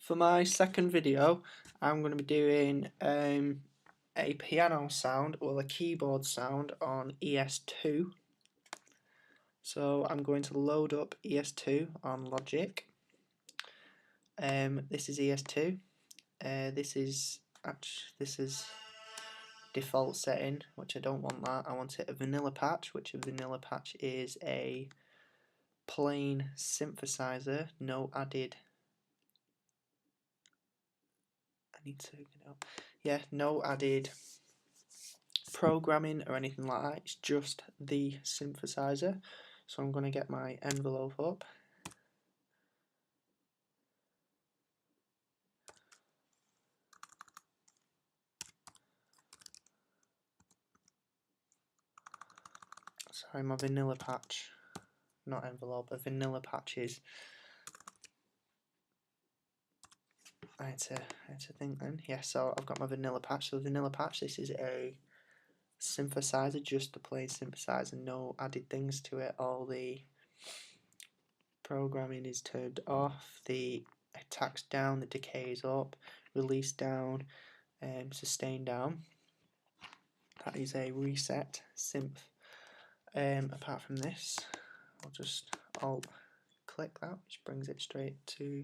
For my second video, I'm going to be doing a piano sound or a keyboard sound on ES2. So I'm going to load up ES2 on Logic. This is ES2. This is default setting, which I don't want that. I want it a vanilla patch, which a vanilla patch is a plain synthesizer, no added. No added programming or anything like that. It's just the synthesizer. So I'm going to get my envelope up. Sorry, my vanilla patch, not envelope, a vanilla patch is. I had to think then. Yeah, so I've got my vanilla patch. So the vanilla patch, this is a synthesizer, just a plain synthesizer, no added things to it. All the programming is turned off, the attack's down, the decay is up, release down, sustain down. That is a reset synth. Apart from this, I'll just alt click that, which brings it straight to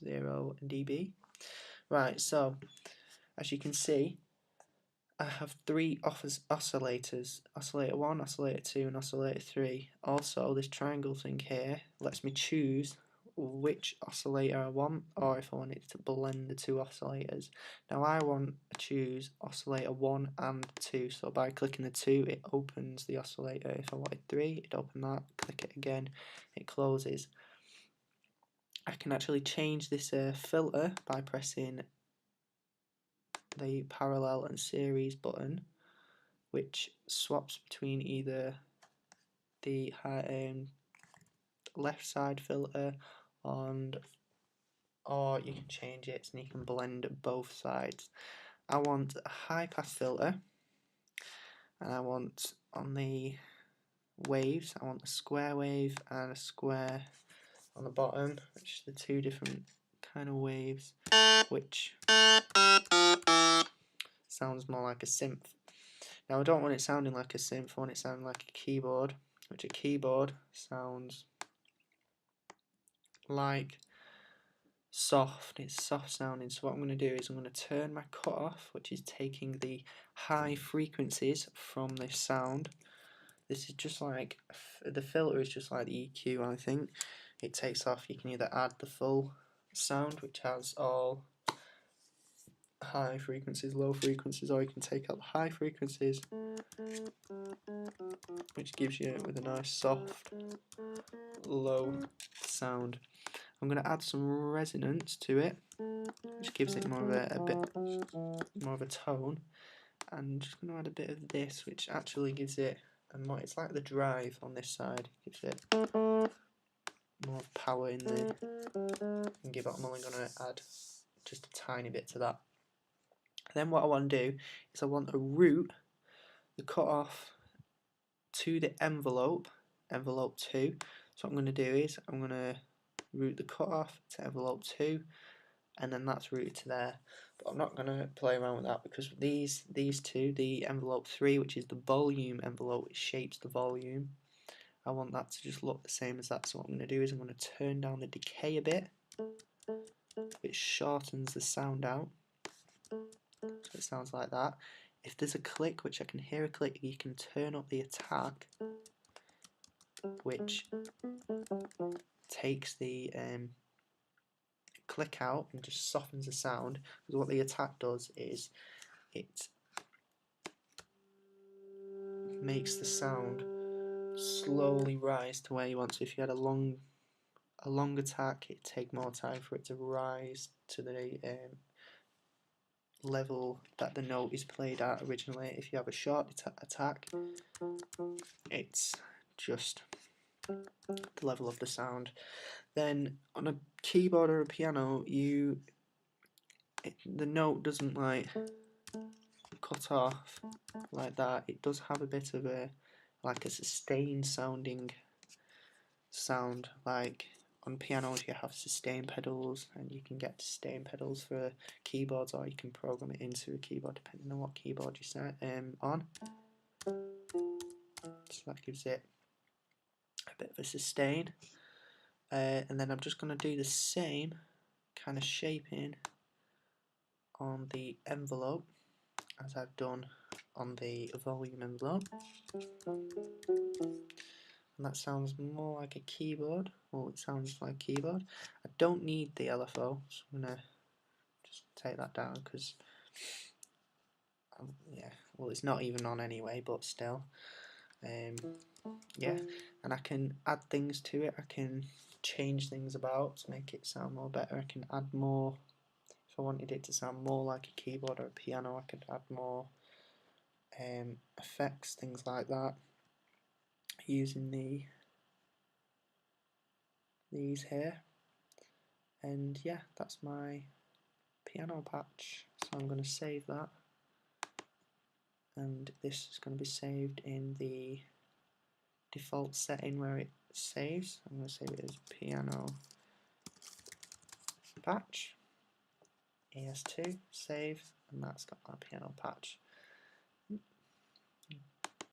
0 dB. Right, so as you can see, I have three oscillators: oscillator 1, oscillator 2, and oscillator 3. Also, this triangle thing here lets me choose which oscillator I want, or if I want it to blend the two oscillators. Now I want to choose oscillator 1 and 2, so by clicking the 2 it opens the oscillator. If I wanted 3, it'd open that, click it again, it closes. I can actually change this filter by pressing the parallel and series button, which swaps between either the left side filter or you can change it and you can blend both sides. I want a high pass filter, and I want on the waves, I want a square wave and a square on the bottom, which are the two different kind of waves, which sounds more like a synth. Now I don't want it sounding like a synth, I want it sounding like a keyboard, which a keyboard sounds like soft, it's soft sounding. So what I'm going to do is I'm going to turn my cutoff, which is taking the high frequencies from this sound. This is just like, the filter is just like the EQ, I think. It takes off, you can either add the full sound, which has all high frequencies, low frequencies, or you can take out the high frequencies, which gives you with a nice soft low sound. I'm going to add some resonance to it, which gives it more of a bit more of a tone, and I'm just going to add a bit of this, which actually gives it a more, it's like the drive on this side, gives it more power in the, and give it. I'm only going to add just a tiny bit to that. Then what I want to do is I want to route the cutoff to the envelope 2. So what I'm going to do is I'm going to route the cutoff to envelope 2, and then that's routed to there. But I'm not going to play around with that, because these two, the envelope 3, which is the volume envelope, it shapes the volume, I want that to just look the same as that. So what I'm going to do is I'm going to turn down the decay a bit, which shortens the sound out, so it sounds like that. If there's a click, which I can hear a click, you can turn up the attack, which takes the click out and just softens the sound. Because what the attack does is it makes the sound slowly rise to where you want. So if you had a long attack, it'd take more time for it to rise to the level that the note is played at originally. If you have a short attack, it's just the level of the sound. Then on a keyboard or a piano, the note doesn't like cut off like that. It does have a bit of a sustained sounding sound, like on pianos you have sustain pedals, and you can get sustain pedals for keyboards, or you can program it into a keyboard depending on what keyboard you set on. So that gives it a bit of a sustain. And then I'm just going to do the same kind of shaping on the envelope as I've done on the volume envelope. And that sounds more like a keyboard. Well, it sounds like a keyboard. I don't need the LFO, so I'm going to just take that down because, yeah, well, it's not even on anyway, but still. Yeah, and I can add things to it. I can change things about to make it sound more better. I can add more. If I wanted it to sound more like a keyboard or a piano, I could add more effects, things like that, using these here. And yeah, that's my piano patch. So I'm going to save that, and this is going to be saved in the default setting where it saves. I'm going to save it as piano patch, ES2, save, and that's got my piano patch.